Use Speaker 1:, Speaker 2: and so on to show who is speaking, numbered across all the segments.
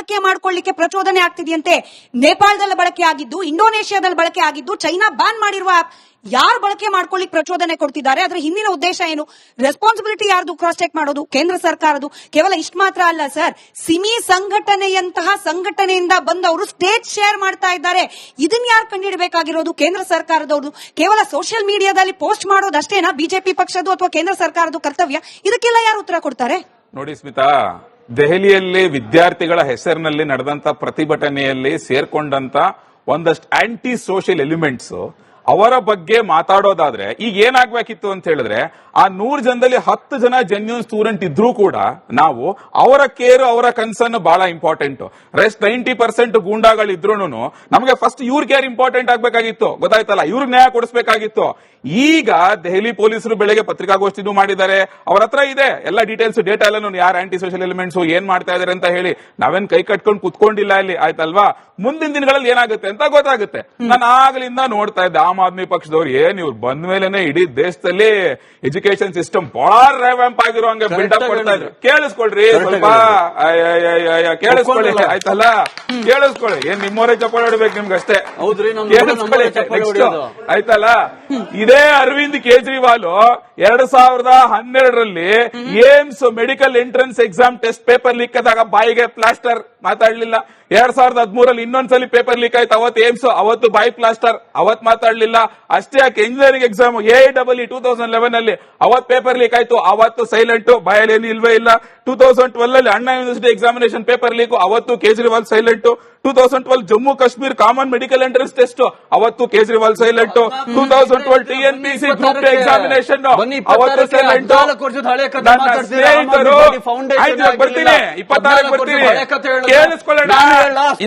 Speaker 1: ಬಳಕೆ ಮಾಡ್ಕೊಳ್ಳಿಕ್ಕೆ ಪ್ರಚೋದನೆ ಆಗ್ತಿದೆಯಂತೆ. ನೇಪಾಳದಲ್ಲಿ ಬಳಕೆ ಆಗಿದ್ದು, ಇಂಡೋನೇಷಿಯಾದಲ್ಲಿ ಬಳಕೆ ಆಗಿದ್ದು, ಚೈನಾ ಬ್ಯಾನ್ ಮಾಡಿರುವ ಆಪ್ ಯಾರು ಬಳಕೆ ಮಾಡ್ಕೊಳ್ಳಿಕ್ ಪ್ರಚೋದನೆ ಕೊಡ್ತಿದ್ದಾರೆ? ಅದರ ಹಿಂದಿನ ಉದ್ದೇಶ ಏನು? ರೆಸ್ಪಾನ್ಸಿಬಿಲಿಟಿ ಯಾರ್ದು ಕ್ರಾಸ್ ಚೆಕ್ ಮಾಡೋದು? ಕೇಂದ್ರ ಸರ್ಕಾರದು. ಕೇವಲ ಇಷ್ಟು ಮಾತ್ರ ಅಲ್ಲ ಸರ್, ಸಿಮಿ ಸಂಘಟನೆಯಂತಹ ಸಂಘಟನೆಯಿಂದ ಬಂದವರು ಸ್ಟೇಜ್ ಶೇರ್ ಮಾಡ್ತಾ ಇದ್ದಾರೆ. ಇದನ್ನ ಯಾರು ಕಂಡುಹಿಡಬೇಕಾಗಿರೋದು? ಕೇಂದ್ರ ಸರ್ಕಾರದವರು. ಕೇವಲ ಸೋಷಿಯಲ್ ಮೀಡಿಯಾದಲ್ಲಿ ಪೋಸ್ಟ್ ಮಾಡೋದಷ್ಟೇನಾ ಬಿಜೆಪಿ ಪಕ್ಷದ್ದು ಅಥವಾ ಕೇಂದ್ರ ಸರ್ಕಾರದ ಕರ್ತವ್ಯ? ಇದಕ್ಕೆಲ್ಲ ಯಾರು ಉತ್ತರ ಕೊಡ್ತಾರೆ?
Speaker 2: ನೋಡಿ ಸ್ಮಿತಾ, ದೆಹಲಿಯಲ್ಲಿ ವಿದ್ಯಾರ್ಥಿಗಳ ಹೆಸರಿನಲ್ಲಿ ನಡೆದಂತ ಪ್ರತಿಭಟನೆಯಲ್ಲಿ ಸೇರ್ಕೊಂಡಂತ ಒಂದಷ್ಟು ಆಂಟಿ ಸೋಷಿಯಲ್ ಎಲಿಮೆಂಟ್ಸ್ ಅವರ ಬಗ್ಗೆ ಮಾತಾಡೋದಾದ್ರೆ ಈಗ ಏನಾಗ್ಬೇಕಿತ್ತು ಅಂತ ಹೇಳಿದ್ರೆ, ಆ 100 ಜನದಲ್ಲಿ 10 ಜನ ಜೆನ್ಯೂನ್ ಸ್ಟೂಡೆಂಟ್ ಇದ್ರೂ ಕೂಡ ನಾವು ಅವರ ಕೇರ್, ಅವರ ಕನ್ಸರ್ನ್ ಬಹಳ ಇಂಪಾರ್ಟೆಂಟ್. ರೆಸ್ಟ್ 90% ಗೂಂಡಾಗಳಿದ್ರು ನಮಗೆ ಫಸ್ಟ್ ಇವ್ರ ಕೇರ್ ಇಂಪಾರ್ಟೆಂಟ್ ಆಗ್ಬೇಕಾಗಿತ್ತು. ಗೊತ್ತಾಯ್ತಲ್ಲ, ಇವ್ರಿಗೆ ನ್ಯಾಯ ಕೊಡಿಸಬೇಕಾಗಿತ್ತು. ಈಗ ದೆಹಲಿ ಪೊಲೀಸರು ಬೆಳಗ್ಗೆ ಪತ್ರಿಕಾಗೋಷ್ಠಿನೂ ಮಾಡಿದ್ದಾರೆ. ಅವರ ಹತ್ರ ಇದೆ ಎಲ್ಲ ಡೀಟೇಲ್ಸ್, ಡೇಟಾ ಎಲ್ಲ ಯಾರು ಆಂಟಿ ಸೋಷಿಯಲ್ ಎಲಿಮೆಂಟ್ಸ್ ಏನ್ ಮಾಡ್ತಾ ಇದಾರೆ ಅಂತ ಹೇಳಿ. ನಾವೇನ್ ಕೈ ಕಟ್ಕೊಂಡು ಕುತ್ಕೊಂಡಿಲ್ಲ ಇಲ್ಲಿ, ಆಯ್ತಲ್ವಾ? ಮುಂದಿನ ದಿನಗಳಲ್ಲಿ ಏನಾಗುತ್ತೆ ಅಂತ ಗೊತ್ತಾಗುತ್ತೆ. ನಾನು ಆಗ್ಲಿಂದ ನೋಡ್ತಾ ಇದ್ದೆ ಆಮ್ ಆದ್ಮಿ ಪಕ್ಷದವ್ರು ಏನ್ ಇವ್ರು ಬಂದ ಮೇಲೆನೆ ಇಡೀ ದೇಶದಲ್ಲಿ ಎಜುಕೇಶನ್ ಸಿಸ್ಟಮ್ ಬಹಳ ರ್ಯಾವ್ಯಾಂಪ್ ಆಗಿರೋ ಹಂಗೆ ಬಿಲ್ಡಪ್ ಕೊಡ್ತಾ ಇದ್ರು. ಕೇಳಿಸ್ಕೊಳ್ರಿ ಸ್ವಲ್ಪ, ಕೇಳಿಸ್ಕೊಳ್ಳಿ ಆಯ್ತಲ್ಲ, ಕೇಳಿಸ್ಕೊಳ್ಳಿ. ಏನ್ ನಿಮ್ಮವರೇ ಚಪ್ಪಾಳೆ ಹೊಡಿಬೇಕು ನಿಮ್ಗೆ ಅಷ್ಟೇ, ಆಯ್ತಲ್ಲ? ಇದೇ ಅರವಿಂದ್ ಕೇಜ್ರಿವಾಲ್ 2012ರಲ್ಲಿ AIIMS medical entrance exam test paper leak ಆದಾಗ ಬಾಯಿಗೆ ಪ್ಲಾಸ್ಟರ್, ಮಾತಾಡ್ಲಿಲ್ಲ. 2013ರಲ್ಲಿ ಇನ್ನೊಂದ್ಸಲಿ ಪೇಪರ್ ಲೀಕ್ ಆಯ್ತು, ಅವತ್ತು ಏಮ್ಸ್, ಅವತ್ತು ಬಾಯಿ ಪ್ಲಾಸ್ಟರ್, ಅವತ್ ಮಾತಾಡ್ಲಿಲ್ಲ. ಅಷ್ಟೇ ಯಾಕೆ ಇಂಜಿನಿಯರಿಂಗ್ ಎಕ್ಸಾಮ್ AEE 2011 ಅವತ್ ಪೇಪರ್ ಲೀಕ್ ಆಯ್ತು, ಅವತ್ತು ಸೈಲೆಂಟ್, ಬಾಯಲ್ಲಿ ಇಲ್ವೇ ಇಲ್ಲ. 2012 ಅಣ್ಣಾ ಯೂನಿವರ್ಸಿಟಿ ಎಕ್ಸಾಮಿನೇಷನ್ ಪೇಪರ್ ಲೀಕ್, ಅವತ್ತು Kejriwal silent. 2012 Jammu Kashmir common medical entrance test, ಅವತ್ತು Kejriwal silent. 2012 TNPC group D examination, ಅವತ್ತು ಸೈಲೆಂಟ್. ನನ್ನ ಸ್ನೇಹಿತರು, ಬರ್ತೀನಿ 26ಕ್ಕೆ ಬರ್ತೀನಿ, ಕೇಳಿಸ್ಕೊಳ್ಳೋಣ.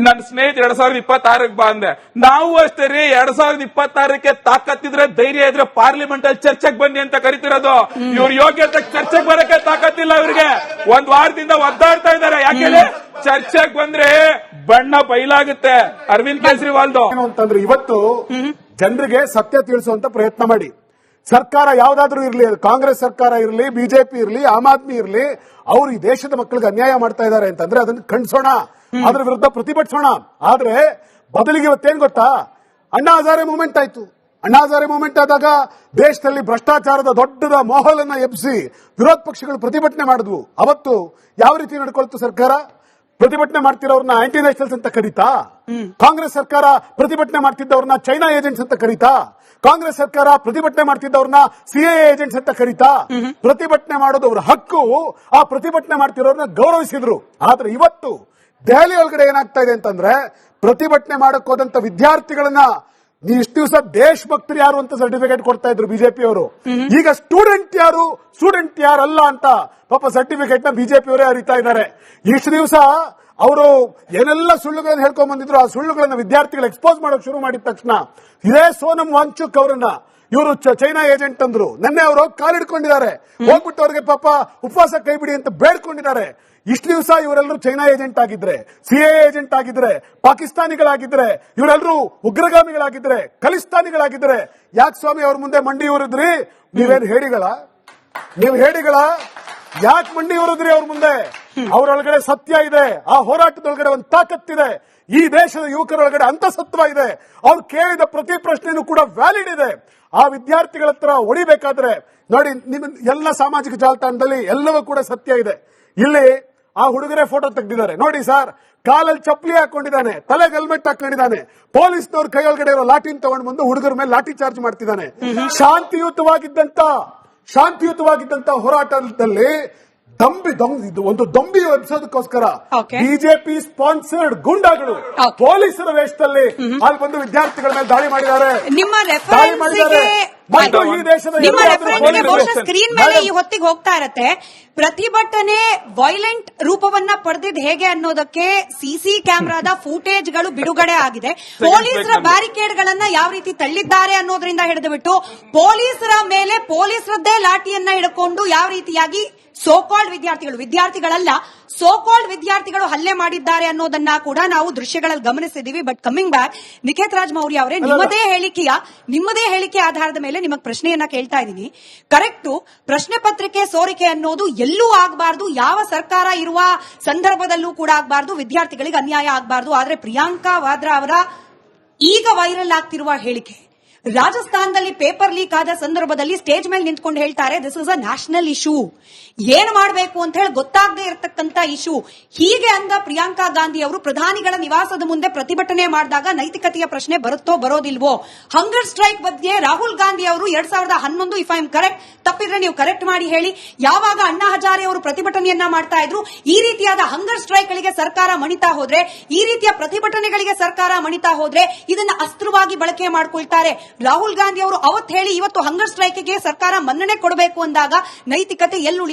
Speaker 2: ನನ್ನ ಸ್ನೇಹಿತರು 2026ಕ್ಕೆ ಬಂದೆ. ನಾವು ಅಷ್ಟೇ ರೀ, 2026ಕ್ಕೆ ತಾಕತ್ತಿದ್ರೆ, ಧೈರ್ಯ ಇದ್ರೆ ಪಾರ್ಲಿಮೆಂಟ್ ಅಲ್ಲಿ ಚರ್ಚೆಗೆ ಬನ್ನಿ ಅಂತ ಕರಿತಿರೋದು. ಇವ್ರ ಯೋಗ್ಯತೆ ಚರ್ಚೆಗೆ ಬರಕ್ಕೆ ತಾಕತ್ತಿಲ್ಲ ಇವ್ರಿಗೆ. ಒಂದ್ ವಾರದಿಂದ ಒದ್ದಾಡ್ತಾ ಇದ್ದಾರೆ. ಯಾಕೆ? ಚರ್ಚೆಗೆ ಬಂದ್ರೆ ಬಣ್ಣ ಬಯಲಾಗುತ್ತೆ ಅರವಿಂದ್ ಕೇಜ್ರಿವಾಲ್ದು.
Speaker 3: ಅಂತಂದ್ರೆ ಇವತ್ತು ಜನರಿಗೆ ಸತ್ಯ ತಿಳಿಸುವಂತ ಪ್ರಯತ್ನ ಮಾಡಿ. ಸರ್ಕಾರ ಯಾವ್ದಾದ್ರೂ ಇರ್ಲಿ, ಕಾಂಗ್ರೆಸ್ ಸರ್ಕಾರ ಇರ್ಲಿ, ಬಿಜೆಪಿ ಇರ್ಲಿ, ಆಮ್ ಆದ್ಮಿ ಇರ್ಲಿ, ಅವರು ಈ ದೇಶದ ಮಕ್ಕಳಿಗೆ ಅನ್ಯಾಯ ಮಾಡ್ತಾ ಇದ್ದಾರೆ ಅಂತಂದ್ರೆ ಅದನ್ನ ಖಂಡಿಸೋಣ, ಅದ್ರ ವಿರುದ್ಧ ಪ್ರತಿಭಟಿಸೋಣ. ಆದ್ರೆ ಬದಲಿಗೆ ಇವತ್ತೇನ್ ಗೊತ್ತಾ, ಅಣ್ಣಾ ಹಜಾರೆ ಮೂವ್ಮೆಂಟ್ ಆಯ್ತು. ಅಣ್ಣಾ ಹಜಾರೆ ಮೂವ್ಮೆಂಟ್ ಆದಾಗ ದೇಶದಲ್ಲಿ ಭ್ರಷ್ಟಾಚಾರದ ದೊಡ್ಡದ ಮೋಹಲನ್ನ ಎಬ್ಬಿಸಿ ವಿರೋಧ ಪಕ್ಷಗಳು ಪ್ರತಿಭಟನೆ ಮಾಡಿದ್ವು. ಅವತ್ತು ಯಾವ ರೀತಿ ನಡ್ಕೊಳ್ತು ಸರ್ಕಾರ? ಪ್ರತಿಭಟನೆ ಮಾಡ್ತಿರೋರ್ನ ಆಂಟಿ ನ್ಯಾಷನಲ್ಸ್ ಅಂತ ಕರೀತಾ? ಕಾಂಗ್ರೆಸ್ ಸರ್ಕಾರ ಪ್ರತಿಭಟನೆ ಮಾಡ್ತಿದ್ದವ್ರನ್ನ ಚೈನಾ ಏಜೆಂಟ್ಸ್ ಅಂತ ಕರೀತಾ? ಕಾಂಗ್ರೆಸ್ ಸರ್ಕಾರ ಪ್ರತಿಭಟನೆ ಮಾಡ್ತಿದ್ದವ್ರನ್ನ CIA ಏಜೆಂಟ್ಸ್ ಅಂತ ಕರೀತಾ? ಪ್ರತಿಭಟನೆ ಮಾಡೋದು ಅವ್ರ ಹಕ್ಕು. ಆ ಪ್ರತಿಭಟನೆ ಮಾಡ್ತಿರೋರ್ನ ಗೌರವಿಸಿದ್ರು. ಆದ್ರೆ ಇವತ್ತು ದೆಹಲಿ ಒಳಗಡೆ ಏನಾಗ್ತಾ ಇದೆ ಅಂತಂದ್ರೆ, ಪ್ರತಿಭಟನೆ ಮಾಡಕ್ ಹೋದಂತ ವಿದ್ಯಾರ್ಥಿಗಳನ್ನ ಇಷ್ಟು ದಿವಸ ದೇಶಭಕ್ತರು ಯಾರು ಅಂತ ಸರ್ಟಿಫಿಕೇಟ್ ಕೊಡ್ತಾ ಇದ್ರು ಬಿಜೆಪಿ ಅವರು. ಈಗ ಸ್ಟೂಡೆಂಟ್ ಯಾರು, ಸ್ಟೂಡೆಂಟ್ ಯಾರಲ್ಲ ಅಂತ ಪಾಪ ಸರ್ಟಿಫಿಕೇಟ್ ನ ಬಿಜೆಪಿ ಅವರೇ ಅರಿತಾ ಇದ್ದಾರೆ. ಇಷ್ಟು ದಿವಸ ಅವರು ಏನೆಲ್ಲ ಸುಳ್ಳುಗಳನ್ನು ಹೇಳ್ಕೊಂಡ್ ಬಂದಿದ್ರು, ಆ ಸುಳ್ಳುಗಳನ್ನ ವಿದ್ಯಾರ್ಥಿಗಳು ಎಕ್ಸ್ಪೋಸ್ ಮಾಡೋಕೆ ಶುರು ಮಾಡಿದ ತಕ್ಷಣ ಇದೇ ಸೋನಂ ವಾಂಗ್ಚುಕ್ ಅವರನ್ನ ಇವರು ಚೈನಾ ಏಜೆಂಟ್ ಅಂದ್ರು. ನೆನ್ನೆ ಅವರು ಕಾಲಿಡ್ಕೊಂಡಿದ್ದಾರೆ. ಹೋಗ್ಬಿಟ್ಟು ಅವ್ರಿಗೆ ಪಾಪ ಉಪವಾಸ ಕೈ ಬಿಡಿ ಅಂತ ಬೇಡ್ಕೊಂಡಿದ್ದಾರೆ. ಇಷ್ಟು ದಿವಸ ಇವರೆಲ್ಲರೂ ಚೈನಾ ಏಜೆಂಟ್ ಆಗಿದ್ರೆ, CIA ಏಜೆಂಟ್ ಆಗಿದ್ರೆ, ಪಾಕಿಸ್ತಾನಿಗಳಾಗಿದ್ರೆ, ಇವರೆಲ್ಲರೂ ಉಗ್ರಗಾಮಿಗಳಾಗಿದ್ರೆ, ಖಲಿಸ್ತಾನಿಗಳಾಗಿದ್ರೆ, ಯಾಕೆ ಸ್ವಾಮಿ ಅವ್ರ ಮುಂದೆ ಮಂಡಿ ಊರಿದ್ರಿ? ನೀವೇನು ಹೇಳಿಗಳ? ನೀವು ಹೇಳಿಗಳ? ಯಾಕೆ ಮಂಡಿ ಊರಿದ್ರಿ ಅವ್ರ ಮುಂದೆ? ಅವರೊಳಗಡೆ ಸತ್ಯ ಇದೆ. ಆ ಹೋರಾಟದೊಳಗಡೆ ಒಂದು ತಾಕತ್ತಿದೆ. ಈ ದೇಶದ ಯುವಕರೊಳಗಡೆ ಅಂತಸತ್ವ ಇದೆ. ಅವ್ರು ಕೇಳಿದ ಪ್ರತಿ ಪ್ರಶ್ನೆನೂ ಕೂಡ ವ್ಯಾಲಿಡ್ ಇದೆ. ಆ ವಿದ್ಯಾರ್ಥಿಗಳ ಹತ್ರ ಹೊಡಿಬೇಕಾದ್ರೆ ನೋಡಿ, ಎಲ್ಲ ಸಾಮಾಜಿಕ ಜಾಲತಾಣದಲ್ಲಿ ಎಲ್ಲವೂ ಕೂಡ ಸತ್ಯ ಇದೆ. ಇಲ್ಲಿ ಆ ಹುಡುಗರೇ ಫೋಟೋ ತೆಗೆದಿದ್ದಾರೆ ನೋಡಿ ಸರ್. ಕಾಲಲ್ಲಿ ಚಪ್ಪಲಿ ಹಾಕೊಂಡಿದ್ದಾನೆ, ತಲೆಗೆ ಹೆಲ್ಮೆಟ್ ಹಾಕೊಂಡಿದ್ದಾನೆ. ಪೊಲೀಸ್ನವ್ರ ಕೈಯೊಳಗಡೆ ಇರೋ ಲಾಠಿನ ತಗೊಂಡು ಬಂದು ಹುಡುಗರ ಮೇಲೆ ಲಾಠಿ ಚಾರ್ಜ್ ಮಾಡ್ತಿದ್ದಾನೆ. ಶಾಂತಿಯುತವಾಗಿದ್ದಂತ ಹೋರಾಟದಲ್ಲಿ ಒಂದು ದೊಂಬಿ ಎಬ್ಸೋದಕ್ಕೋಸ್ಕರ ಬಿಜೆಪಿ ಸ್ಪಾನ್ಸರ್ಡ್ ಗೂಂಡಾಗಳು ಪೊಲೀಸರ ವೇಷದಲ್ಲಿ ಅಲ್ಲಿ ಬಂದು ವಿದ್ಯಾರ್ಥಿಗಳ ಮೇಲೆ ದಾಳಿ ಮಾಡಿದ್ದಾರೆ.
Speaker 1: ಸ್ಕ್ರೀನ್ ಮೇಲೆ ಈ ಹೊತ್ತಿಗೆ ಹೋಗ್ತಾ ಇರತ್ತೆ. ಪ್ರತಿಭಟನೆ ವೈಲೆಂಟ್ ರೂಪವನ್ನ ಪಡೆದಿದ್ದು ಹೇಗೆ ಅನ್ನೋದಕ್ಕೆ ಸಿಸಿ ಕ್ಯಾಮೆರಾದ ಫೂಟೇಜ್ಗಳು ಬಿಡುಗಡೆ ಆಗಿದೆ. ಪೊಲೀಸರ ಬ್ಯಾರಿಕೇಡ್ ಗಳನ್ನ ಯಾವ ರೀತಿ ತಳ್ಳಿದ್ದಾರೆ ಅನ್ನೋದ್ರಿಂದ ಹಿಡಿದು ಬಿಟ್ಟು ಪೊಲೀಸರ ಮೇಲೆ ಪೊಲೀಸರದ್ದೇ ಲಾಠಿಯನ್ನ ಹಿಡ್ಕೊಂಡು ಯಾವ ರೀತಿಯಾಗಿ ಸೋಕಾಲ್ಡ್ ವಿದ್ಯಾರ್ಥಿಗಳಲ್ಲ, ಸೋಕಾಲ್ಡ್ ವಿದ್ಯಾರ್ಥಿಗಳು ಹಲ್ಲೆ ಮಾಡಿದ್ದಾರೆ ಅನ್ನೋದನ್ನ ಕೂಡ ನಾವು ದೃಶ್ಯಗಳಲ್ಲಿ ಗಮನಿಸಿದೀವಿ. But coming back, Niketh Raj Maurya ಅವರೇ, ನಿಮ್ಮದೇ ಹೇಳಿಕೆ ಆಧಾರದ ಮೇಲೆ ನಿಮಗೆ ಪ್ರಶ್ನೆಯನ್ನ ಕೇಳ್ತಾ ಇದ್ದೀನಿ. ಕರೆಕ್ಟು, ಪ್ರಶ್ನೆ ಪತ್ರಿಕೆ ಸೋರಿಕೆ ಅನ್ನೋದು ಎಲ್ಲೂ ಆಗಬಾರ್ದು, ಯಾವ ಸರ್ಕಾರ ಇರುವ ಸಂದರ್ಭದಲ್ಲೂ ಕೂಡ ಆಗಬಾರ್ದು, ವಿದ್ಯಾರ್ಥಿಗಳಿಗೆ ಅನ್ಯಾಯ ಆಗಬಾರ್ದು. ಆದ್ರೆ ಪ್ರಿಯಾಂಕಾ ವಾದ್ರಾ ಅವರ ಈಗ ವೈರಲ್ ಆಗ್ತಿರುವ ಹೇಳಿಕೆ, ರಾಜಸ್ಥಾನದಲ್ಲಿ ಪೇಪರ್ ಲೀಕ್ ಆದ ಸಂದರ್ಭದಲ್ಲಿ ಸ್ಟೇಜ್ ಮೇಲೆ ನಿಂತ್ಕೊಂಡು ಹೇಳ್ತಾರೆ this is a national issue, ಏನ್ ಮಾಡಬೇಕು ಅಂತ ಹೇಳಿ ಗೊತ್ತಾಗದೆ ಇರತಕ್ಕಂತ ಇಶ್ಯೂ. ಹೀಗೆ ಅಂದ ಪ್ರಿಯಾಂಕಾ ಗಾಂಧಿ ಅವರು ಪ್ರಧಾನಿಗಳ ನಿವಾಸದ ಮುಂದೆ ಪ್ರತಿಭಟನೆ ಮಾಡಿದಾಗ ನೈತಿಕತೆಯ ಪ್ರಶ್ನೆ ಬರುತ್ತೋ ಬರೋದಿಲ್ವೋ? ಹಂಗರ್ ಸ್ಟ್ರೈಕ್ ಬಗ್ಗೆ ರಾಹುಲ್ ಗಾಂಧಿ ಅವರು 2011, ಇಫ್ ಐ ಆಮ್ ಕರೆಕ್ಟ್, ತಪ್ಪಿದ್ರೆ ನೀವು ಕರೆಕ್ಟ್ ಮಾಡಿ ಹೇಳಿ, ಯಾವಾಗ ಅಣ್ಣಾ ಹಜಾರೆ ಅವರು ಪ್ರತಿಭಟನೆಯನ್ನ ಮಾಡ್ತಾ ಇದ್ರು, ಈ ರೀತಿಯಾದ ಹಂಗರ್ ಸ್ಟ್ರೈಕ್ ಗಳಿಗೆ ಸರ್ಕಾರ ಮಣಿತಾ ಹೋದ್ರೆ, ಈ ರೀತಿಯ ಪ್ರತಿಭಟನೆಗಳಿಗೆ ಸರ್ಕಾರ ಮಣಿತಾ ಹೋದ್ರೆ ಇದನ್ನ ಅಸ್ತ್ರವಾಗಿ ಬಳಕೆ ಮಾಡ್ಕೊಳ್ತಾರೆ. ರಾಹುಲ್ ಗಾಂಧಿ ಅವರು ಅವತ್ತು ಹೇಳಿ ಇವತ್ತು ಹಂಗರ್ ಸ್ಟ್ರೈಕ್ಗೆ ಸರ್ಕಾರ ಮನ್ನಣೆ ಕೊಡಬೇಕು ಅಂದಾಗ ನೈತಿಕತೆ ಎಲ್ಲುಳಿತು?